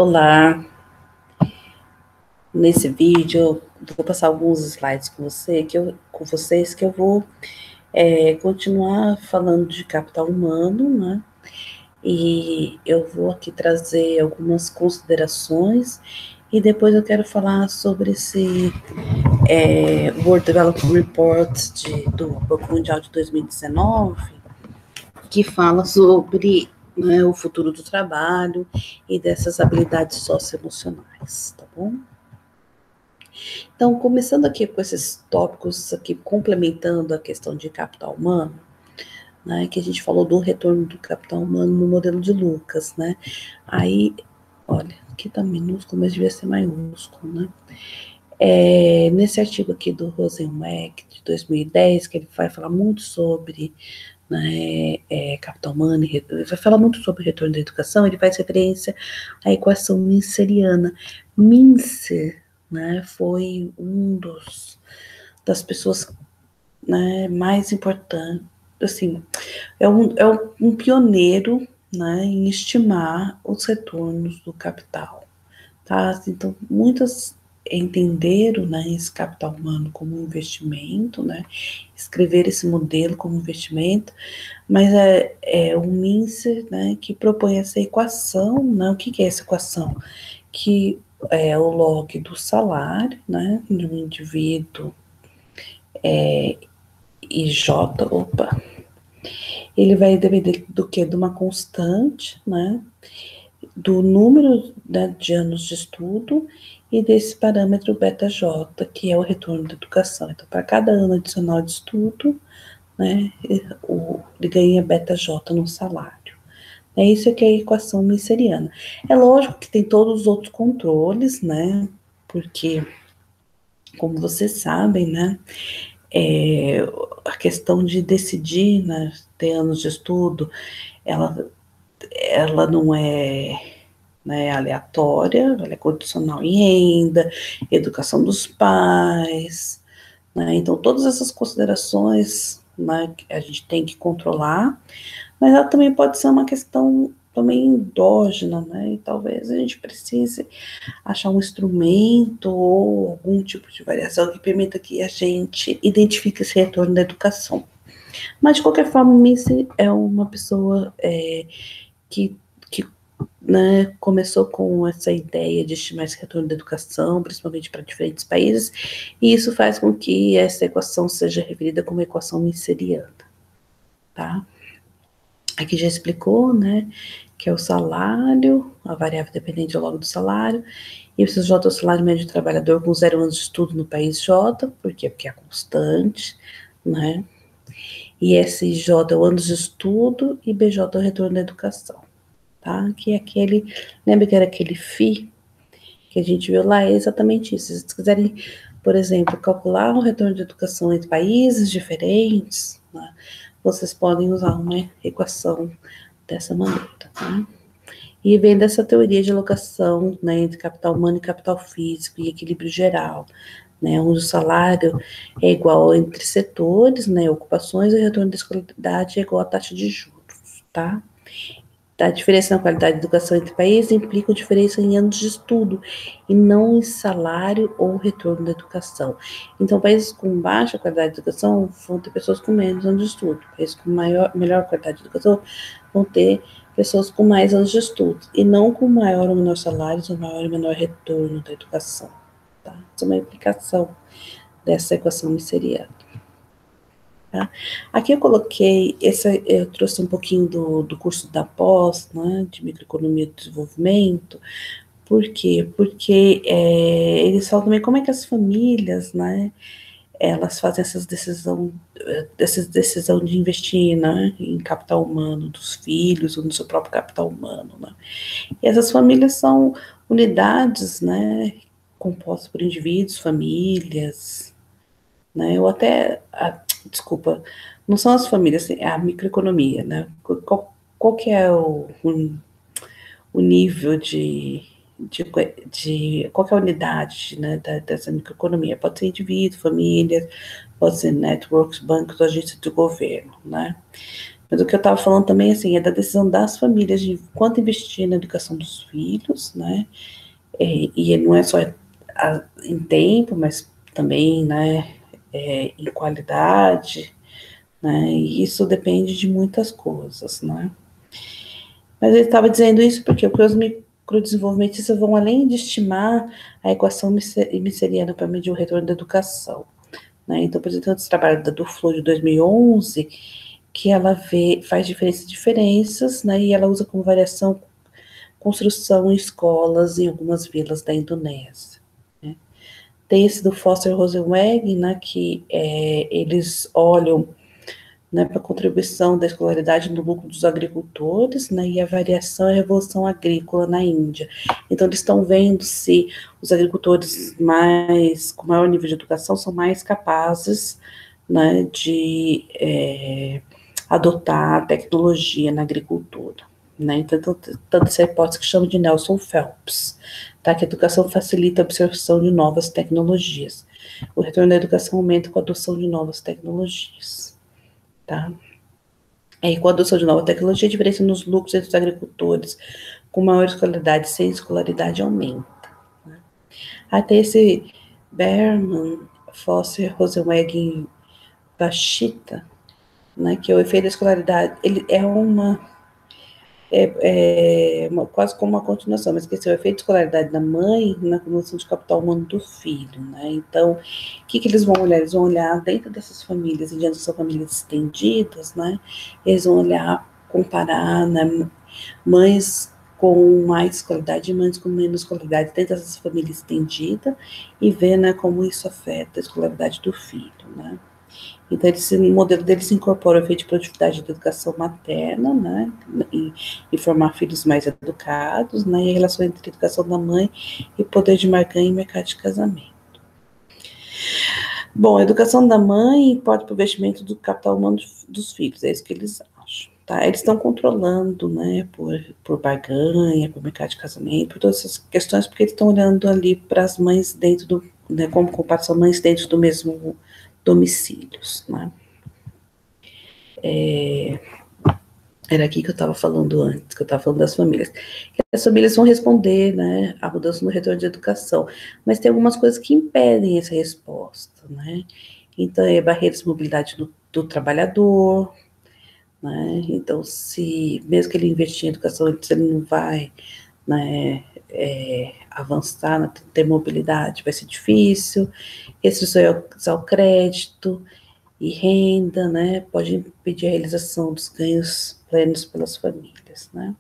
Olá, nesse vídeo eu vou passar alguns slides com vocês que eu vou continuar falando de capital humano, né? E eu vou aqui trazer algumas considerações e depois eu quero falar sobre esse World Development Report do Banco Mundial de 2019, que fala sobre, né, o futuro do trabalho e dessas habilidades socioemocionais, tá bom? Então, começando aqui com esses tópicos aqui, complementando a questão de capital humano, né, que a gente falou do retorno do capital humano no modelo de Lucas, né? Aí, olha, aqui tá minúsculo, mas devia ser maiúsculo, né? Nesse artigo aqui do Rosenweck, de 2010, que ele vai falar muito sobre, né, capital humano, ele vai falar muito sobre o retorno da educação, ele faz referência à equação minceriana. Mincer, né, foi das pessoas, né, mais importantes, assim, um pioneiro, né, em estimar os retornos do capital, tá? Então, muitas entenderam, né, esse capital humano como um investimento, né, escrever esse modelo como investimento, mas é o Mincer, né, que propõe essa equação, né, o que é essa equação? Que é o log do salário, né, de um indivíduo IJ, ele vai depender do que? De uma constante, né, do número, né, de anos de estudo e desse parâmetro beta-J, que é o retorno da educação. Então, para cada ano adicional de estudo, né, ele ganha beta-J no salário. É isso que é a equação minceriana. É lógico que tem todos os outros controles, né, porque, como vocês sabem, né, a questão de decidir, né, ter anos de estudo, ela não é, né, aleatória, ela é condicional em renda, educação dos pais, né, então todas essas considerações, né, que a gente tem que controlar, mas ela também pode ser uma questão também endógena, né, e talvez a gente precise achar um instrumento ou algum tipo de variação que permita que a gente identifique esse retorno da educação. Mas, de qualquer forma, Missy é uma pessoa que né, começou com essa ideia de estimar esse retorno da educação, principalmente para diferentes países, e isso faz com que essa equação seja referida como equação misseriana, tá? Aqui já explicou, né, que é o salário, a variável dependente logo do salário, e o J é o salário médio do trabalhador com 0 anos de estudo no país J, por quê? Porque é constante, né? E SJ é o anos de estudo e BJ é o retorno da educação, tá? Que é aquele, lembra que era aquele FI que a gente viu lá? É exatamente isso. Se vocês quiserem, por exemplo, calcular o retorno de educação entre países diferentes, né, vocês podem usar uma equação dessa maneira, tá? E vem dessa teoria de alocação, né, entre capital humano e capital físico e equilíbrio geral, né, onde o salário é igual entre setores, né, ocupações, e o retorno da escolaridade é igual à taxa de juros, tá? A diferença na qualidade de educação entre países implica a diferença em anos de estudo e não em salário ou retorno da educação. Então, países com baixa qualidade de educação vão ter pessoas com menos anos de estudo. Países com melhor qualidade de educação vão ter pessoas com mais anos de estudo e não com maior ou menor salário ou maior ou menor retorno da educação. Tá? Isso é uma implicação dessa equação misseriana. Tá? Aqui eu coloquei, eu trouxe um pouquinho do curso da pós, né, de microeconomia do desenvolvimento. Por quê? Porque eles falam também como é que as famílias, né, elas fazem essa decisão de investir, né, em capital humano dos filhos ou no seu próprio capital humano, né. E essas famílias são unidades, né, compostas por indivíduos, famílias, né, ou até, desculpa, não são as famílias, é a microeconomia, né, qual que é o nível qual que é a unidade, né, dessa microeconomia? Pode ser indivíduo, família, pode ser networks, bancos, agências do governo, né, Mas o que eu estava falando também, assim, é da decisão das famílias de quanto investir na educação dos filhos, né? E não é só em tempo, mas também, né, em qualidade, né? E isso depende de muitas coisas, né? Mas ele estava dizendo isso porque os microdesenvolvimentistas vão além de estimar a equação miceriana para medir o retorno da educação, né? Então, por exemplo, esse trabalho da Duflo de 2011, que ela faz diferenças, né? E ela usa como variação construção em escolas em algumas vilas da Indonésia, né? Tem esse do Foster Rosenweg, né? Que eles olham, né, para a contribuição da escolaridade no lucro dos agricultores, né, e a variação e a revolução agrícola na Índia. Então, eles estão vendo se os agricultores com maior nível de educação são mais capazes, né, de adotar a tecnologia na agricultura. Né? Então, tanto essa hipótese que chama de Nelson Phelps, tá? Que a educação facilita a absorção de novas tecnologias. O retorno da educação aumenta com a adoção de novas tecnologias. Tá? Com a adoção de nova tecnologia, a diferença nos lucros entre os agricultores com maior escolaridade e sem escolaridade aumenta. Né? Até esse Berman, Foster, Rosenweg e Bachita, né, que é o efeito da escolaridade, ele é quase como uma continuação, mas que esse é o efeito de escolaridade da mãe na acumulação de capital humano do filho, né? Então, o que eles vão olhar? Eles vão olhar dentro dessas famílias, e diante dessas famílias estendidas, né? Eles vão olhar, comparar, né, mães com mais qualidade e mães com menos qualidade dentro dessas famílias estendidas e ver, né, como isso afeta a escolaridade do filho, né? Então, esse modelo deles incorpora o efeito de produtividade da educação materna, né, e formar filhos mais educados, né, e a relação entre a educação da mãe e poder de barganha e mercado de casamento. Bom, a educação da mãe importa para o investimento do capital humano dos filhos, é isso que eles acham, tá? Eles estão controlando, né, por barganha, por mercado de casamento, por todas essas questões, porque eles estão olhando ali para as mães dentro do, né, como comparação mães dentro do mesmo domicílios, né? Era aqui que eu estava falando antes, que eu estava falando das famílias. As famílias vão responder, né, a mudança no retorno de educação, mas tem algumas coisas que impedem essa resposta, né? Então, barreiras de mobilidade do trabalhador, né? Então, se mesmo que ele investir em educação, ele não vai, né, avançar, ter mobilidade, vai ser difícil. Restrições ao crédito e renda, né, pode impedir a realização dos ganhos plenos pelas famílias, né.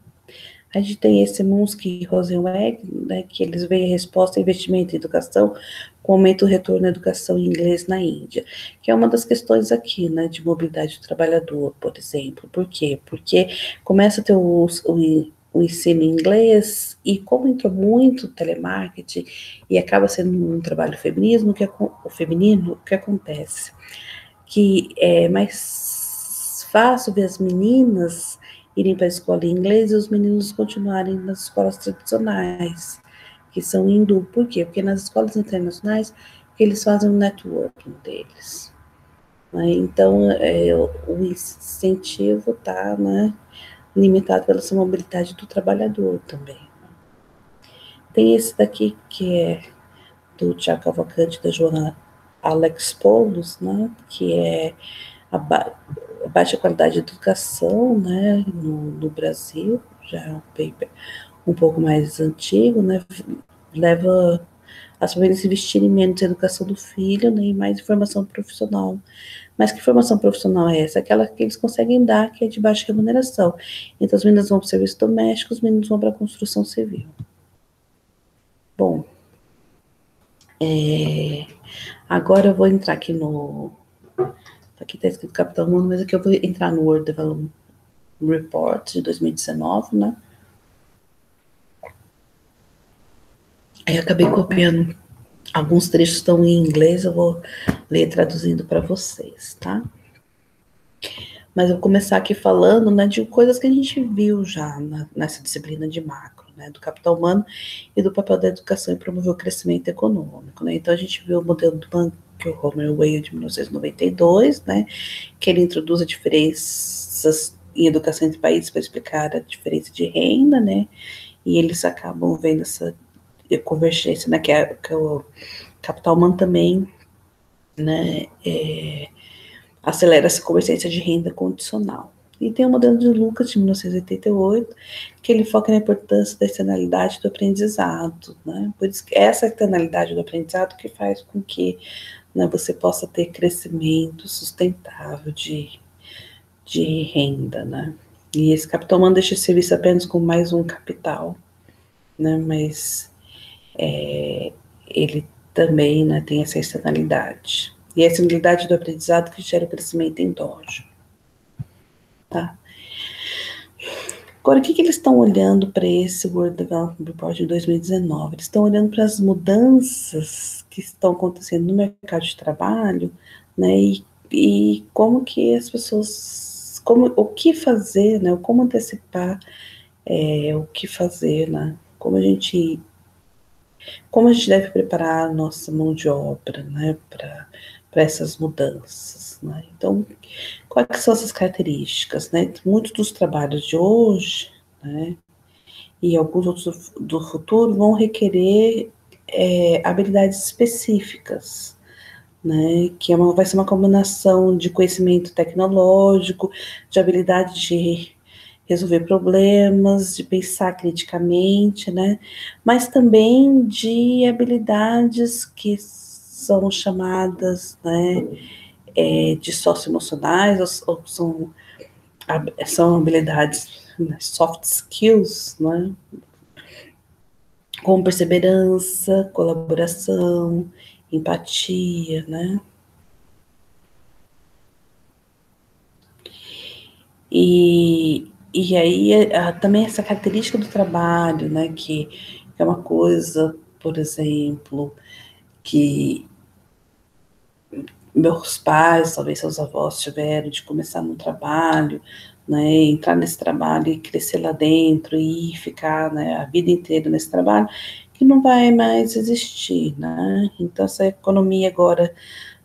A gente tem esse Munsky e Rosenweg, né, que eles veem a resposta a investimento em educação com aumento do retorno à educação em inglês na Índia, que é uma das questões aqui, né, de mobilidade do trabalhador, por exemplo. Por quê? Porque começa a ter o ensino em inglês e como entrou muito telemarketing e acaba sendo um trabalho feminino, o que acontece? Que é mais fácil ver as meninas irem para a escola em inglês e os meninos continuarem nas escolas tradicionais, que são hindu. Por quê? Porque nas escolas internacionais eles fazem o networking deles. Né? Então, o incentivo está, né, limitado pela sua mobilidade do trabalhador também. Tem esse daqui que é do Tiago Cavalcante, da Joana Alex Poulos, né, que é a baixa qualidade de educação, né, no Brasil, já é um paper um pouco mais antigo, né, leva as famílias a investirem menos na educação do filho, né, e mais em formação profissional. Mas que formação profissional é essa? Aquela que eles conseguem dar, que é de baixa remuneração. Então, as meninas vão para o serviço doméstico, os meninos vão para a construção civil. Bom, agora eu vou entrar aqui no... Aqui está escrito Capital Humano, mas aqui eu vou entrar no World Development Report de 2019, né? Aí eu acabei copiando alguns trechos estão em inglês, eu vou ler traduzindo para vocês, tá? Mas eu vou começar aqui falando, né, de coisas que a gente viu já nessa disciplina de macro, né, do capital humano e do papel da educação em promover o crescimento econômico, né? Então a gente viu o modelo do Banco Homer Whale de 1992, né, que ele introduz as diferenças em educação entre países para explicar a diferença de renda, né? E eles acabam vendo essa convergência, né? Que o capital humano também, né? Acelera essa convergência de renda condicional. E tem o modelo de Lucas, de 1988, que ele foca na importância da externalidade do aprendizado, né? Por isso que essa externalidade do aprendizado que faz com que, né, você possa ter crescimento sustentável de renda, né? E esse capital humano deixa de ser visto apenas como mais um capital, né? Mas ele também, né, tem essa externalidade. E a externalidade do aprendizado que gera o crescimento endógeno, tá? Agora, o que eles estão olhando para esse World Development Report de 2019? Eles estão olhando para as mudanças que estão acontecendo no mercado de trabalho, né, e como que as pessoas, o que fazer, né, como antecipar o que fazer, né, como a gente deve preparar a nossa mão de obra, né, para essas mudanças, né? Então, quais são essas características, né? Muitos dos trabalhos de hoje, né, e alguns outros do futuro vão requerer habilidades específicas, né, que vai ser uma combinação de conhecimento tecnológico, de habilidade de resolver problemas, de pensar criticamente, né, mas também de habilidades que são chamadas, né, de socioemocionais, ou são habilidades, né, soft skills, né, como perseverança, colaboração, empatia, né? E aí também essa característica do trabalho, né? Que é uma coisa, por exemplo, que meus pais, talvez seus avós tiveram, de começar no trabalho, né, entrar nesse trabalho e crescer lá dentro e ficar, né, a vida inteira nesse trabalho, que não vai mais existir, né? Então essa economia agora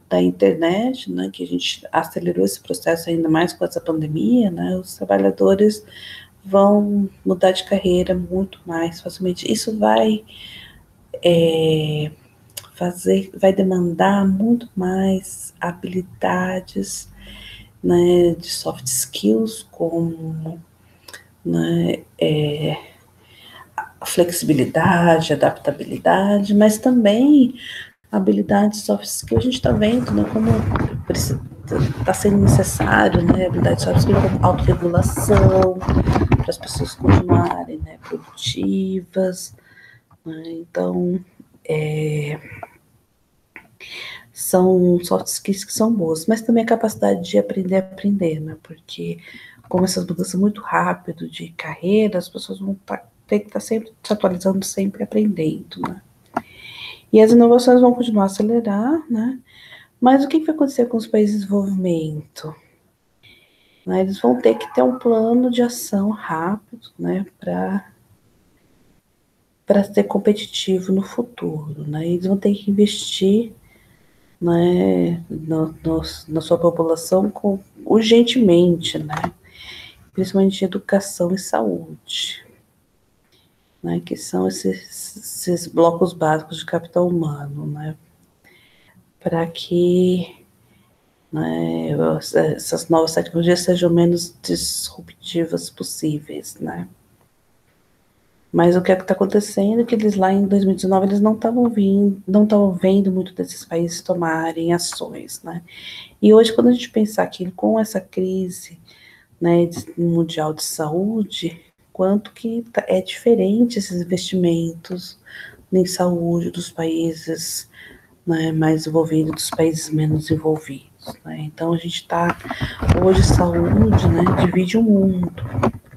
da internet, né, que a gente acelerou esse processo ainda mais com essa pandemia, né, os trabalhadores vão mudar de carreira muito mais facilmente. Isso vai demandar muito mais habilidades, né, de soft skills, como, né, a flexibilidade, adaptabilidade, mas também habilidades soft skills. A gente está vendo, né, como está sendo necessário, né, habilidades soft skills como autorregulação, para as pessoas continuarem, né, produtivas, né, então, são soft skills que são boas, mas também a capacidade de aprender a aprender, né? Porque como essas mudanças são muito rápido de carreira, as pessoas vão ter que estar sempre se atualizando, sempre aprendendo, né? E as inovações vão continuar a acelerar, né? Mas o que vai acontecer com os países em desenvolvimento? Né? Eles vão ter que ter um plano de ação rápido, né? Para ser competitivo no futuro, né? Eles vão ter que investir, né, na sua população urgentemente, né, principalmente em educação e saúde, né, que são esses blocos básicos de capital humano, né, para que, né, essas novas tecnologias sejam menos disruptivas possíveis, né. Mas o que está acontecendo é que eles lá em 2019 eles não estavam vendo muito desses países tomarem ações, né? E hoje, quando a gente pensar que com essa crise, né, mundial de saúde, quanto que é diferente esses investimentos em saúde dos países, né, mais desenvolvidos, dos países menos desenvolvidos, né? Então a gente está hoje saúde, né, divide o mundo,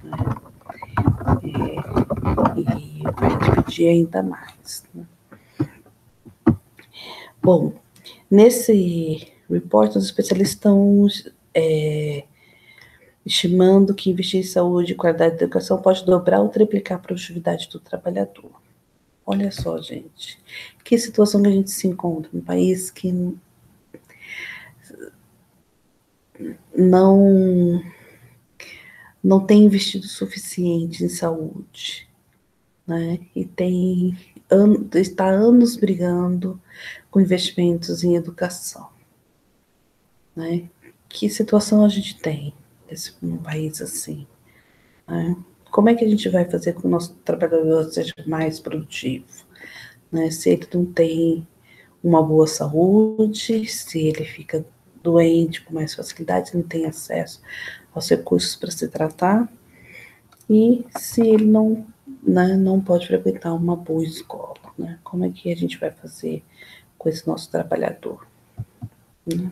né? E vai dividir ainda mais, né? Bom, nesse report, os especialistas estão estimando que investir em saúde e qualidade de educação pode dobrar ou triplicar a produtividade do trabalhador. Olha só, gente, que situação que a gente se encontra num país que não não tem investido o suficiente em saúde, né? E está há anos brigando com investimentos em educação, né? Que situação a gente tem num país assim, né? Como é que a gente vai fazer com que o nosso trabalhador seja mais produtivo, né? Se ele não tem uma boa saúde, se ele fica doente com mais facilidade, não tem acesso aos recursos para se tratar, e se ele não, né, não pode frequentar uma boa escola, né? Como é que a gente vai fazer com esse nosso trabalhador, né?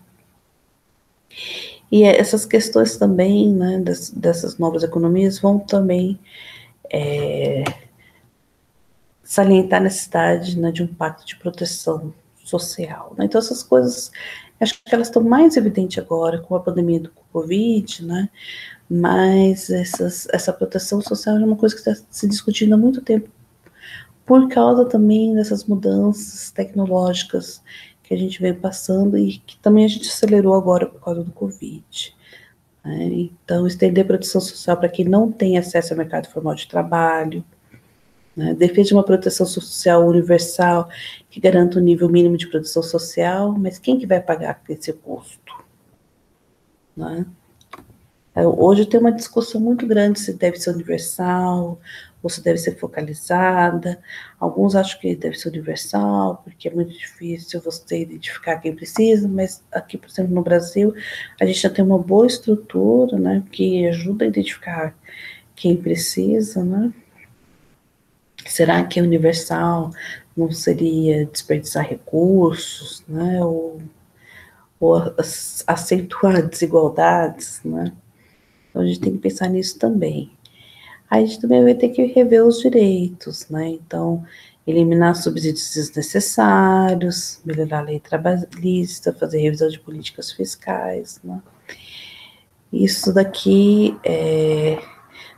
E essas questões também, né, dessas novas economias vão também salientar a necessidade, né, de um pacto de proteção social, né? Então essas coisas, acho que elas estão mais evidentes agora com a pandemia do Covid, né? Mas essa proteção social é uma coisa que está se discutindo há muito tempo, por causa também dessas mudanças tecnológicas que a gente veio passando e que também a gente acelerou agora por causa do Covid, né? Então, estender a proteção social para quem não tem acesso ao mercado formal de trabalho, né? Defende uma proteção social universal que garanta um nível mínimo de proteção social, mas quem que vai pagar esse custo, né? Hoje tem uma discussão muito grande se deve ser universal ou se deve ser focalizada. Alguns acham que deve ser universal, porque é muito difícil você identificar quem precisa, mas aqui, por exemplo, no Brasil, a gente já tem uma boa estrutura, né, que ajuda a identificar quem precisa, né? Será que é universal não seria desperdiçar recursos, né, ou acentuar desigualdades, né? Então, a gente tem que pensar nisso também. Aí a gente também vai ter que rever os direitos, né? Então, eliminar subsídios desnecessários, melhorar a lei trabalhista, fazer revisão de políticas fiscais, né? Isso daqui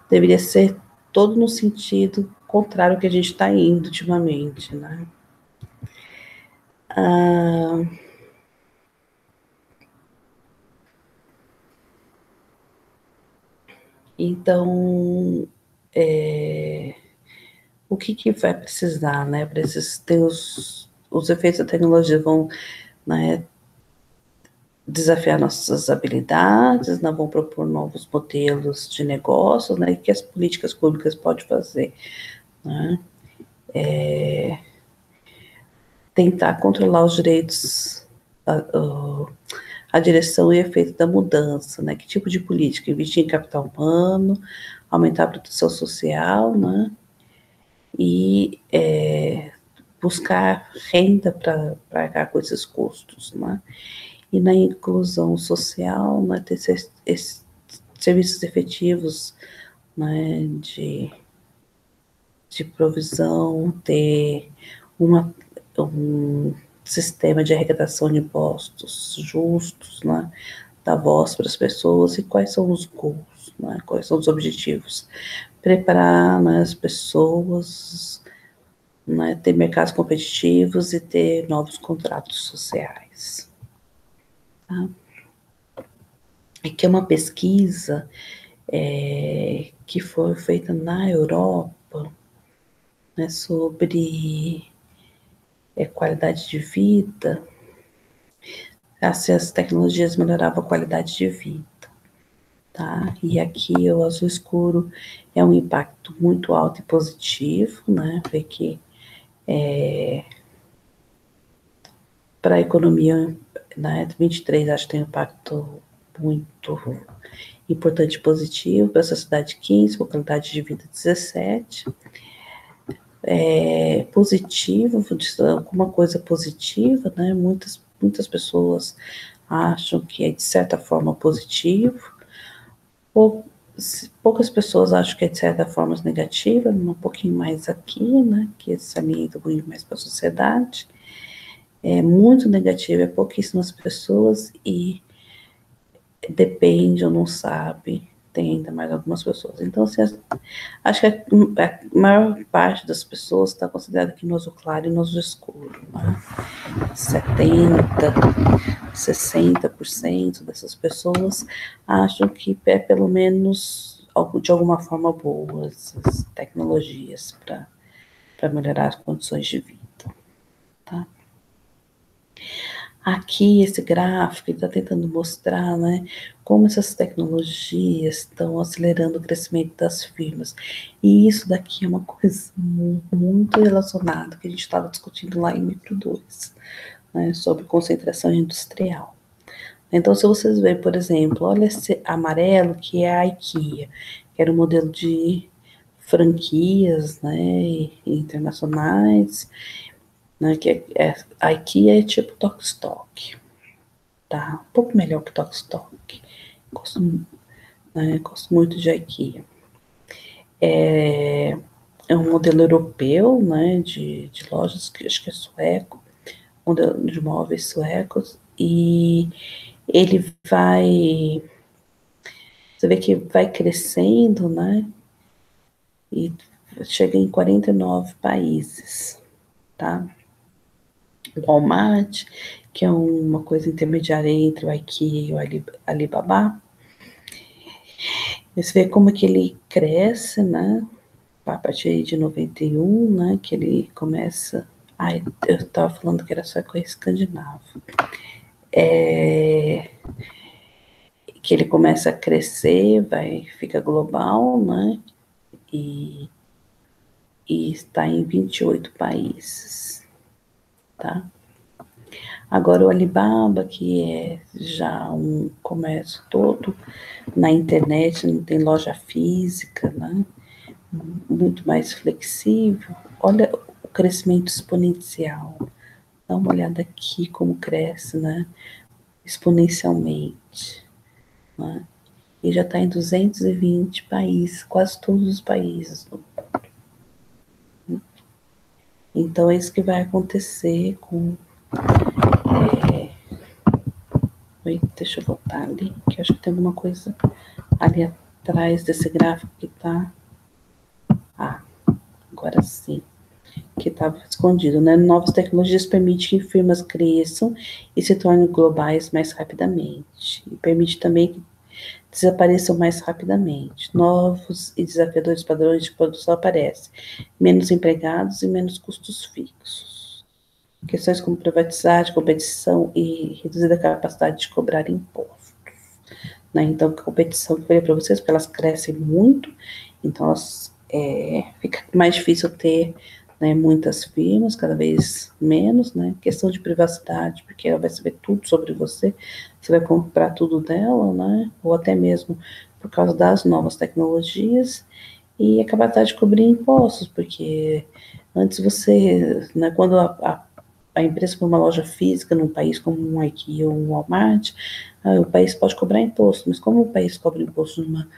deveria ser todo no sentido contrário ao que a gente está indo ultimamente, né? Então, o que vai precisar, né? Para esses ter os efeitos da tecnologia vão, né, desafiar nossas habilidades, né, vão propor novos modelos de negócios, né, e que as políticas públicas podem fazer, né? Tentar controlar os direitos, a direção e efeito da mudança, né? Que tipo de política? Investir em capital humano, aumentar a proteção social, né? E buscar renda para pagar com esses custos, né? E na inclusão social, né, ter serviços efetivos, né, de provisão, ter um sistema de arrecadação de impostos justos, né, dar voz para as pessoas e quais são os goals, né, quais são os objetivos. Preparar, né, as pessoas, né, ter mercados competitivos e ter novos contratos sociais. Tá? Aqui é uma pesquisa que foi feita na Europa, né, sobre qualidade de vida, se as tecnologias melhoravam a qualidade de vida, tá? E aqui o azul escuro é um impacto muito alto e positivo, né? Vê que para a economia, né, 23 acho que tem um impacto muito importante e positivo, para a sociedade 15, para a qualidade de vida 17, positivo, alguma coisa positiva, né? Muitas pessoas acham que é de certa forma positivo, poucas pessoas acham que é de certa forma negativa, um pouquinho mais aqui, né? Que esse alimento muito mais para a sociedade. É muito negativo, é pouquíssimas pessoas e depende ou não sabe, tem ainda mais algumas pessoas. Então, assim, acho que a maior parte das pessoas está considerada aqui no azul claro e no azul escuro, né? 60% dessas pessoas acham que é pelo menos de alguma forma boas essas tecnologias para melhorar as condições de vida, tá? Aqui, esse gráfico está tentando mostrar, né, como essas tecnologias estão acelerando o crescimento das firmas. E isso daqui é uma coisa muito relacionada que a gente estava discutindo lá em micro 2, né, sobre concentração industrial. Então, se vocês verem, por exemplo, olha esse amarelo que é a IKEA, que era um modelo de franquias, né, internacionais, né, a IKEA é tipo Tok-Tok, tá? Um pouco melhor que Tok-Tok. Gosto muito de IKEA. É um modelo europeu, né, de lojas, que acho que é sueco, modelo de móveis suecos, e ele vai, você vê que vai crescendo, né, e chega em 49 países, tá? O Walmart, que é uma coisa intermediária entre o IKEA e o Alibaba. Você vê como que ele cresce, né? A partir de 91, né? Que ele começa. Ai, eu estava falando que era só coisa escandinava. Que ele começa a crescer, fica global, né? E, e está em 28 países, tá? Agora o Alibaba, que é já um comércio todo na internet, não tem loja física, né? Muito mais flexível. Olha o crescimento exponencial. Dá uma olhada aqui como cresce, né? Exponencialmente. Né? E já está em 220 países, quase todos os países. Então é isso que vai acontecer com. Deixa eu voltar ali, que eu acho que tem alguma coisa ali atrás desse gráfico que tá. Ah, agora sim. Que estava escondido, né? Novas tecnologias permitem que firmas cresçam e se tornem globais mais rapidamente. E permite também que desapareçam mais rapidamente. Novos e desafiadores padrões de produção aparecem. Menos empregados e menos custos fixos. Questões como privatizar, competição e reduzir a capacidade de cobrar impostos. Né? Então, a competição que eu falei para vocês, porque elas crescem muito, então fica mais difícil ter, né, muitas firmas, cada vez menos, né? Questão de privacidade, porque ela vai saber tudo sobre você, você vai comprar tudo dela, né? Ou até mesmo por causa das novas tecnologias, e a capacidade de cobrir impostos, porque antes você, né, quando a empresa for uma loja física num país como um IKEA ou um Walmart, o país pode cobrar imposto, mas como o país cobra imposto numa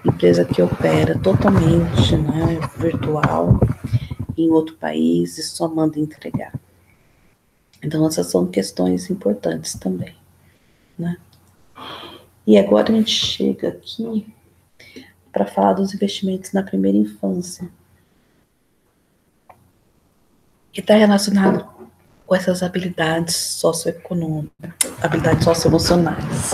empresa que opera totalmente, né, virtual, em outro país e só manda entregar. Então, essas são questões importantes também, né? E agora a gente chega aqui para falar dos investimentos na primeira infância, que está relacionado com essas habilidades socioeconômicas, habilidades socioemocionais.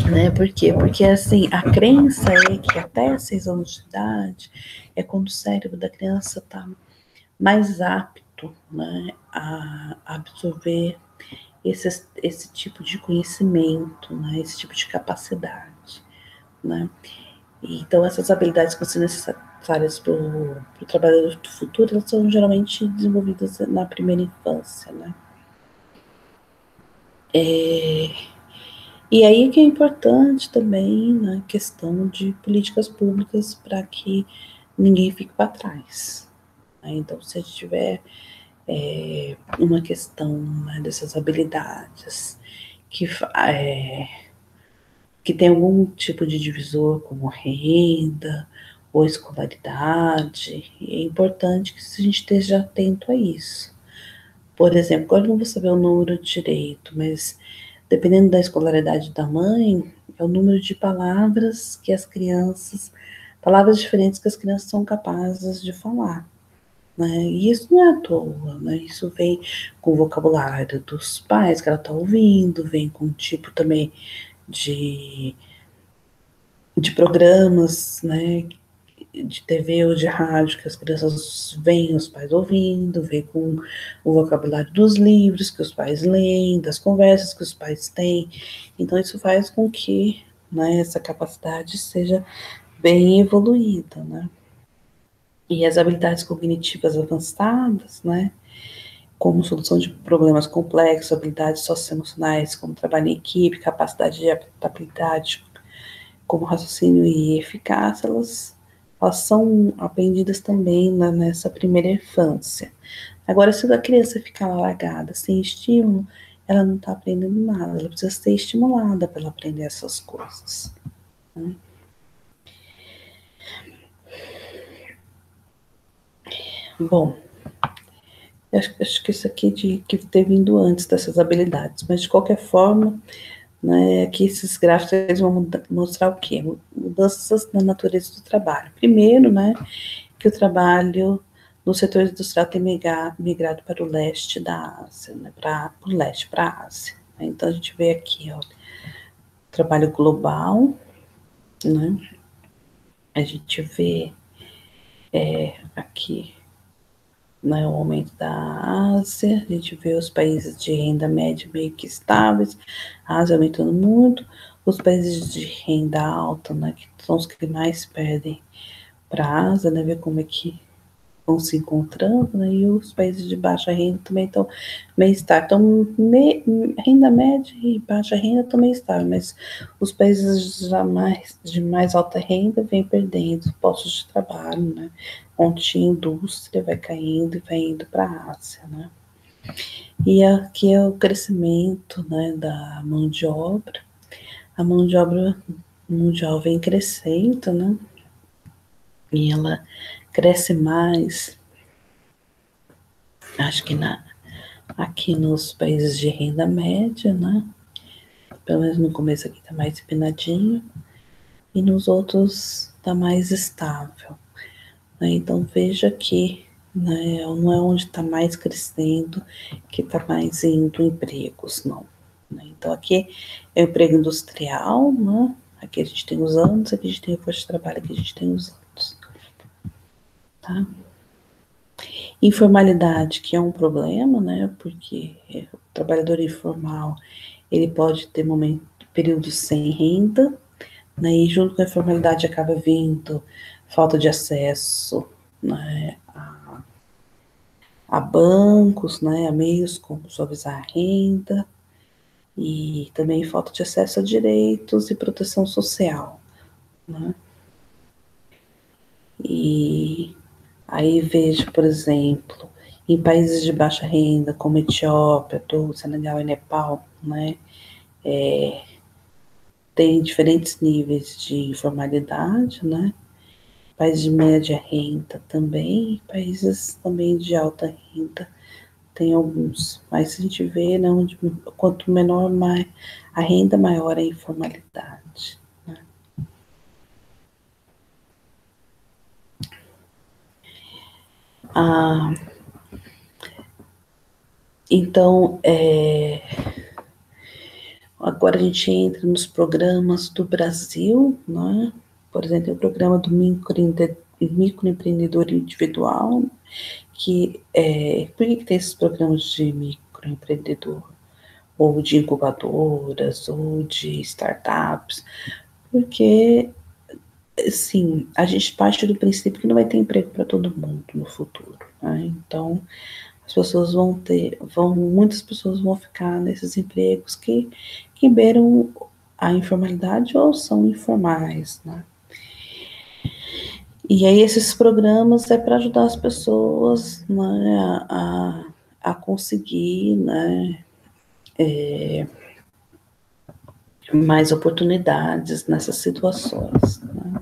Né? Por quê? Porque, assim, a crença é que até 6 anos de idade é quando o cérebro da criança está mais apto, né, a absorver esse tipo de conhecimento, né, esse tipo de capacidade, né? E, então, essas habilidades que são necessárias para o trabalhador do futuro, elas são geralmente desenvolvidas na primeira infância, né? E aí que é importante também, né, questão de políticas públicas para que ninguém fique para trás. Né? Então, se a gente tiver uma questão, né, dessas habilidades que, que tem algum tipo de divisor, como renda ou escolaridade, é importante que a gente esteja atento a isso. Por exemplo, agora eu não vou saber o número direito, mas dependendo da escolaridade da mãe, é o número de palavras que as crianças, palavras diferentes que as crianças são capazes de falar. Né? E isso não é à toa, né? Isso vem com o vocabulário dos pais que ela está ouvindo, vem com um tipo também de de programas, né, de TV ou de rádio, que as crianças veem os pais ouvindo, veem com o vocabulário dos livros que os pais leem, das conversas que os pais têm. Então, isso faz com que, né, essa capacidade seja bem evoluída, né? E as habilidades cognitivas avançadas, né, como solução de problemas complexos, habilidades socioemocionais, como trabalho em equipe, capacidade de adaptabilidade, como raciocínio e eficácia, elas são aprendidas também nessa primeira infância. Agora, se a criança ficar largada, sem estímulo, ela não está aprendendo nada, ela precisa ser estimulada para ela aprender essas coisas, né? Bom, acho que isso aqui que ter vindo antes dessas habilidades, mas de qualquer forma, né, aqui esses gráficos eles vão mostrar o quê? Mudanças na natureza do trabalho. Primeiro, né, que o trabalho no setor industrial tem migrado para o leste da Ásia, né, para o leste, para a Ásia. Então a gente vê aqui, ó, trabalho global, né? A gente vê aqui, né, o aumento da Ásia, a gente vê os países de renda média meio que estáveis, a Ásia aumentando muito, os países de renda alta, né, que são os que mais perdem para a Ásia, né, ver como é que vão se encontrando, né, e os países de baixa renda também estão meio estáveis. Então, renda média e baixa renda estão meio estáveis, mas os países de mais alta renda vêm perdendo postos de trabalho, né, onde a indústria vai caindo e vai indo para a Ásia, né. E aqui é o crescimento, né, da mão de obra. A mão de obra mundial vem crescendo, né, e ela cresce mais, acho que aqui nos países de renda média, né? Pelo menos no começo aqui tá mais empinadinho, e nos outros tá mais estável, né? Então veja que, né, não é onde está mais crescendo que está mais indo empregos, não, né? Então aqui é o emprego industrial, né? Aqui a gente tem os anos, aqui a gente tem a força de trabalho, aqui a gente tem os anos, tá? Informalidade, que é um problema, né? Porque o trabalhador informal, ele pode ter períodos sem renda, né? E junto com a informalidade acaba vindo falta de acesso, né, a bancos, né, a meios como suavizar a renda, e também falta de acesso a direitos e proteção social, né? E aí vejo, por exemplo, em países de baixa renda, como Etiópia, Togo, Senegal e Nepal, né, tem diferentes níveis de informalidade, né? Países de média renda também, países também de alta renda, tem alguns. Mas se a gente vê, né, quanto menor a renda, maior a informalidade, né? Ah, então, agora a gente entra nos programas do Brasil, né? Por exemplo, o programa do microempreendedor individual, por que tem esses programas de microempreendedor? Ou de incubadoras, ou de startups? Porque, sim, a gente parte do princípio que não vai ter emprego para todo mundo no futuro, né? Então, as pessoas muitas pessoas vão ficar nesses empregos que beiram a informalidade ou são informais, né? E aí esses programas é para ajudar as pessoas, né, a conseguir, né, mais oportunidades nessas situações, né?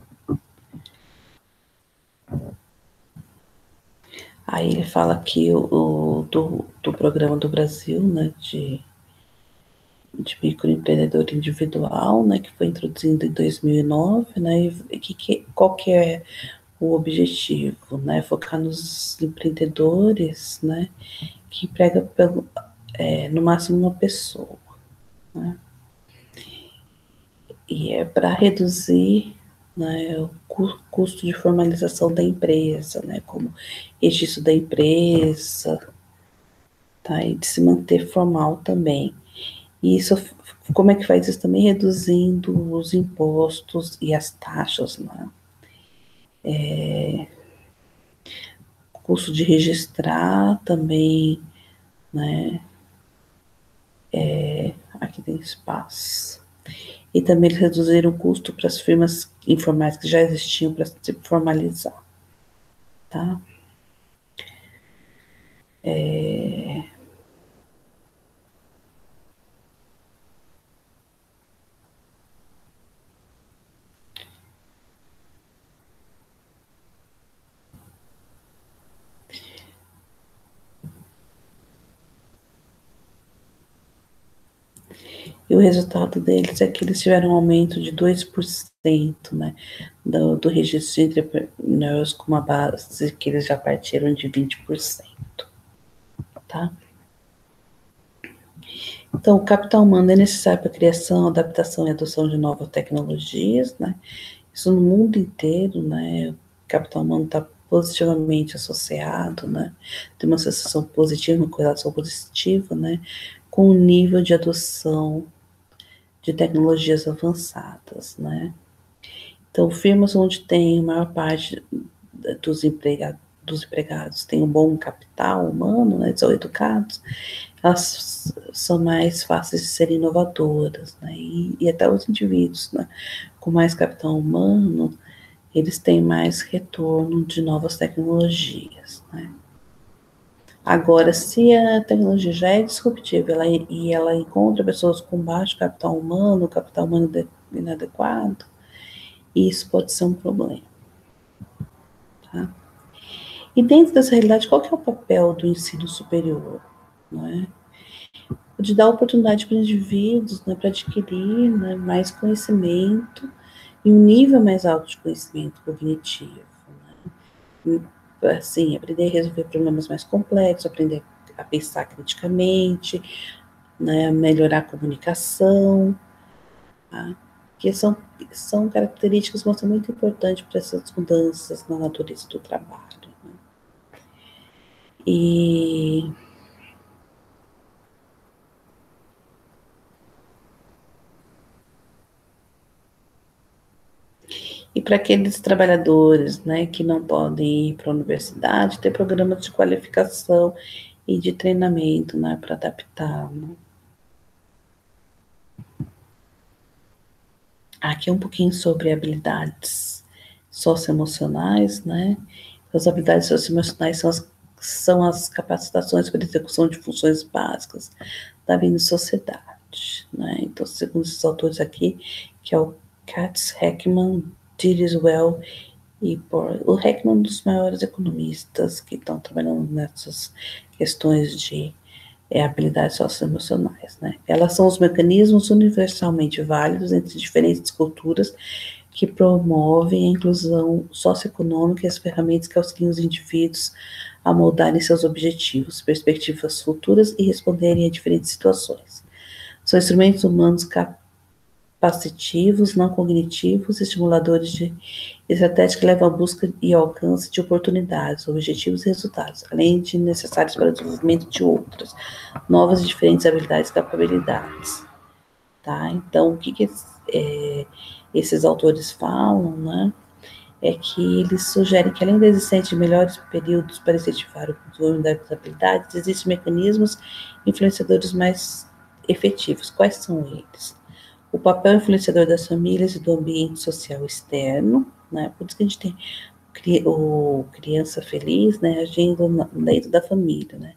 Aí ele fala aqui do programa do Brasil, né, de microempreendedor individual, né, que foi introduzido em 2009, né, e qual que é o objetivo, né, focar nos empreendedores, né, que emprega no máximo uma pessoa, né, e é para reduzir né, o custo de formalização da empresa, né, como registro da empresa, tá, e de se manter formal também. E isso, como é que faz isso também? Reduzindo os impostos e as taxas, né? Custo de registrar também, né? Aqui tem espaço. E também eles reduziram o custo para as firmas informais que já existiam para se formalizar, tá? E o resultado deles é que eles tiveram um aumento de 2%, né, do registro de entrepreneurs com uma base que eles já partiram de 20%, tá? Então, o capital humano é necessário para a criação, adaptação e adoção de novas tecnologias, né? Isso no mundo inteiro, né? O capital humano está positivamente associado, né? Tem uma associação positiva, uma correlação positiva, né? Com o nível de adoção de tecnologias avançadas, né? Então, firmas onde tem a maior parte dos empregados tem um bom capital humano, né? São educados, elas são mais fáceis de serem inovadoras, né? E até os indivíduos, né? Com mais capital humano, eles têm mais retorno de novas tecnologias, né? Agora, se a tecnologia já é disruptiva e ela encontra pessoas com baixo capital humano inadequado, isso pode ser um problema, tá? E dentro dessa realidade, qual que é o papel do ensino superior, não é? De dar oportunidade para indivíduos, né, para adquirir, né, mais conhecimento e um nível mais alto de conhecimento cognitivo, né? Assim, aprender a resolver problemas mais complexos, aprender a pensar criticamente, né, melhorar a comunicação, tá? Que são características que são muito importantes para essas mudanças na natureza do trabalho, né? E para aqueles trabalhadores, né, que não podem ir para a universidade, ter programas de qualificação e de treinamento, né, para adaptar, né? Aqui é um pouquinho sobre habilidades socioemocionais, né? As habilidades socioemocionais são as capacitações para execução de funções básicas da vida em sociedade, né? Então, segundo esses autores aqui, que é o Katz, Heckman, Dirichlet e o Heckman é um dos maiores economistas que estão trabalhando nessas questões de habilidades socioemocionais, né? Elas são os mecanismos universalmente válidos entre diferentes culturas que promovem a inclusão socioeconômica e as ferramentas que auxiliam os indivíduos a moldarem seus objetivos, perspectivas futuras e responderem a diferentes situações. São instrumentos humanos capacitivos, não cognitivos, estimuladores de estratégias que levam à busca e ao alcance de oportunidades, objetivos e resultados, além de necessários para o desenvolvimento de outras, novas e diferentes habilidades e capacidades. Tá? Então, o que esses autores falam, né? É que eles sugerem que, além da existência de melhores períodos para incentivar o desenvolvimento das habilidades, existem mecanismos influenciadores mais efetivos. Quais são eles? O papel influenciador das famílias e do ambiente social externo, né? Por isso que a gente tem o criança feliz, né, agindo dentro da família, né?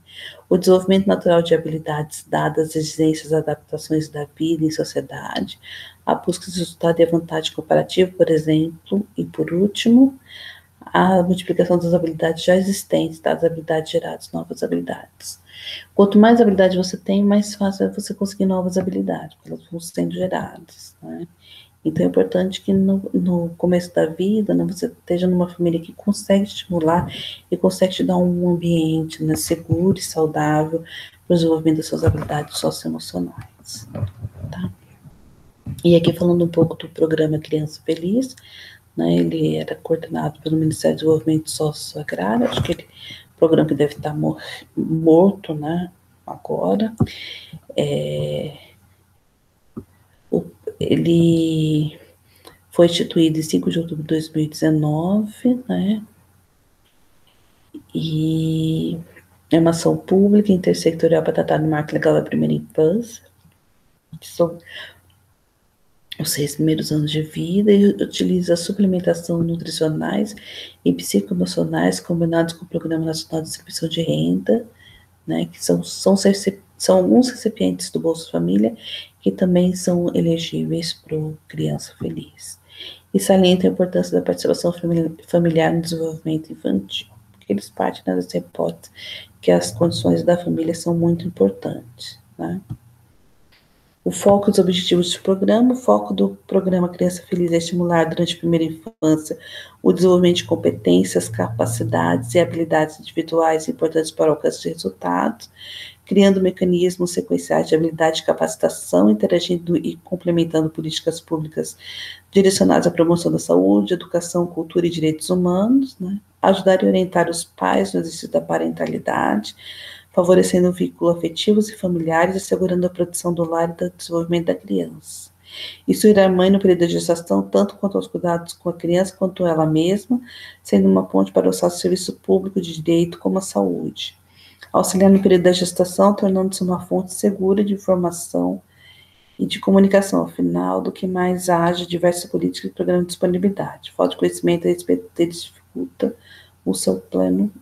O desenvolvimento natural de habilidades dadas às exigências e adaptações da vida em sociedade, a busca de resultado e a vantagem comparativa, por exemplo, e por último, a multiplicação das habilidades já existentes, das habilidades geradas, novas habilidades. Quanto mais habilidade você tem, mais fácil é você conseguir novas habilidades, porque elas vão sendo geradas, né? Então é importante que no começo da vida, né, você esteja numa família que consegue estimular e consegue te dar um ambiente, né, seguro e saudável para o desenvolvimento das suas habilidades socioemocionais, tá? E aqui falando um pouco do programa Criança Feliz, né? Ele era coordenado pelo Ministério do Desenvolvimento Socioagrário, acho que ele, programa que deve estar morto, né? Agora. Ele foi instituído em 5 de outubro de 2019, né? E é uma ação pública intersectorial para tratar do marco legal da primeira infância, que são os 6 primeiros anos de vida, e utiliza suplementação nutricionais e psicoemocionais combinados com o Programa Nacional de Distribuição de Renda, né, que são alguns recipientes do Bolsa Família que também são elegíveis para o Criança Feliz. E salienta a importância da participação familiar no desenvolvimento infantil, porque eles partem dessa hipótese que as condições da família são muito importantes, né? O foco e os objetivos do programa. O foco do programa Criança Feliz é estimular durante a primeira infância o desenvolvimento de competências, capacidades e habilidades individuais importantes para o alcance de resultados, criando mecanismos sequenciais de habilidade e capacitação, interagindo e complementando políticas públicas direcionadas à promoção da saúde, educação, cultura e direitos humanos, né? Ajudar e orientar os pais no exercício da parentalidade, favorecendo vínculos afetivos e familiares, assegurando a proteção do lar e do desenvolvimento da criança. Instruir a mãe no período da gestação, tanto quanto aos cuidados com a criança, quanto ela mesma, sendo uma ponte para o serviço público de direito como a saúde. Auxiliar no período da gestação, tornando-se uma fonte segura de informação e de comunicação, afinal, do que mais haja diversas políticas e programas de disponibilidade. Falta de conhecimento a respeito deles dificulta o seu pleno.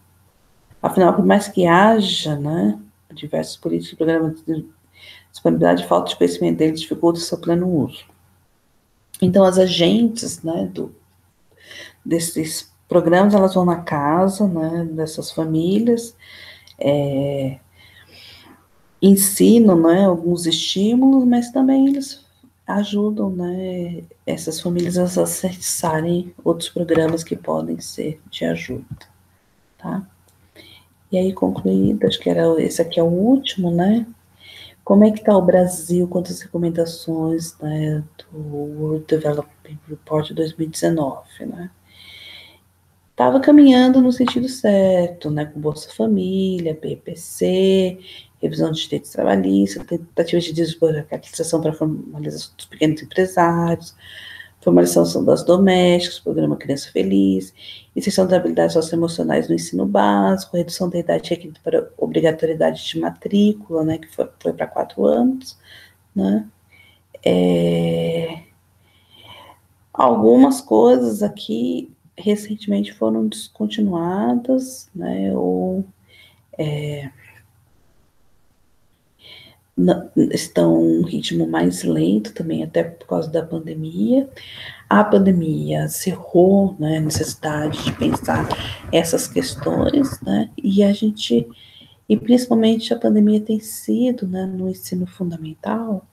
Afinal, por mais que haja, né, diversas políticas e programas de disponibilidade, falta de conhecimento deles dificulta o seu pleno uso. Então, as agentes, né, desses programas, elas vão na casa, né, dessas famílias, ensinam, né, alguns estímulos, mas também eles ajudam, né, essas famílias a acessarem outros programas que podem ser de ajuda, tá? E aí, concluído, acho que esse aqui é o último, né? Como é que está o Brasil quanto às recomendações, né, do World Development Report 2019, né? Estava caminhando no sentido certo, né, com Bolsa Família, BPC, revisão de direitos trabalhistas, tentativa de desburocratização para a formalização dos pequenos empresários, formalização das domésticas, programa Criança Feliz, inserção das habilidades socioemocionais no ensino básico, redução da idade requerida para obrigatoriedade de matrícula, né, que foi para 4 anos, né. Algumas coisas aqui recentemente foram descontinuadas, né, ou estão em um ritmo mais lento também, até por causa da pandemia. A pandemia cerrou, né, a necessidade de pensar essas questões, né, e principalmente a pandemia tem sido, né, no ensino fundamental,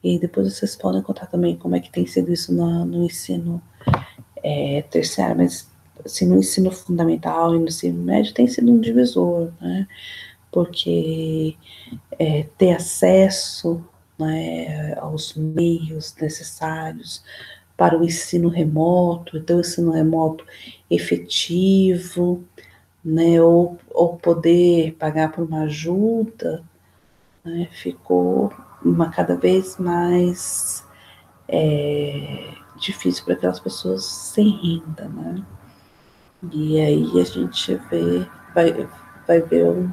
e depois vocês podem contar também como é que tem sido isso no ensino terciário, mas assim, no ensino fundamental e no ensino médio tem sido um divisor, né, porque ter acesso, né, aos meios necessários para o ensino remoto, então o ensino remoto efetivo, né, ou poder pagar por uma ajuda, né, ficou cada vez mais difícil para aquelas pessoas sem renda, né? E aí a gente vai ver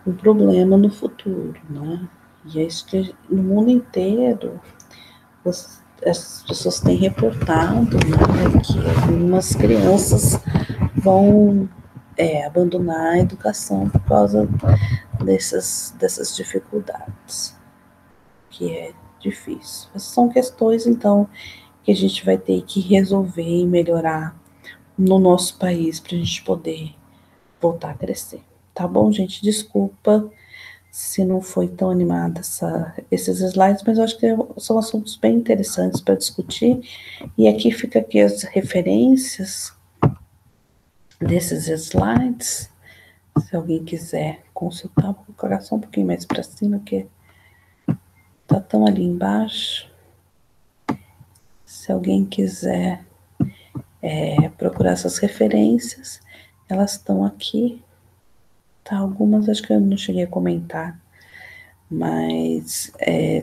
um problema no futuro, né? E é isso que no mundo inteiro as pessoas têm reportado, né, que algumas crianças vão abandonar a educação por causa dessas dificuldades, que é difícil. Essas são questões, então, que a gente vai ter que resolver e melhorar no nosso país para a gente poder voltar a crescer. Tá bom, gente? Desculpa se não foi tão animada esses slides, mas eu acho que são assuntos bem interessantes para discutir. E aqui fica aqui as referências desses slides. Se alguém quiser consultar, vou colocar só um pouquinho mais para cima, que tá tão ali embaixo. Se alguém quiser procurar essas referências, elas estão aqui, tá? Algumas acho que eu não cheguei a comentar, mas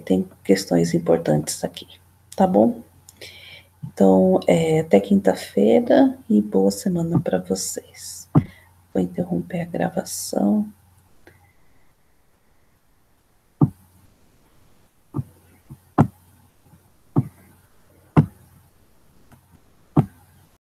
tem questões importantes aqui, tá bom? Então, até quinta-feira e boa semana para vocês. Vou interromper a gravação.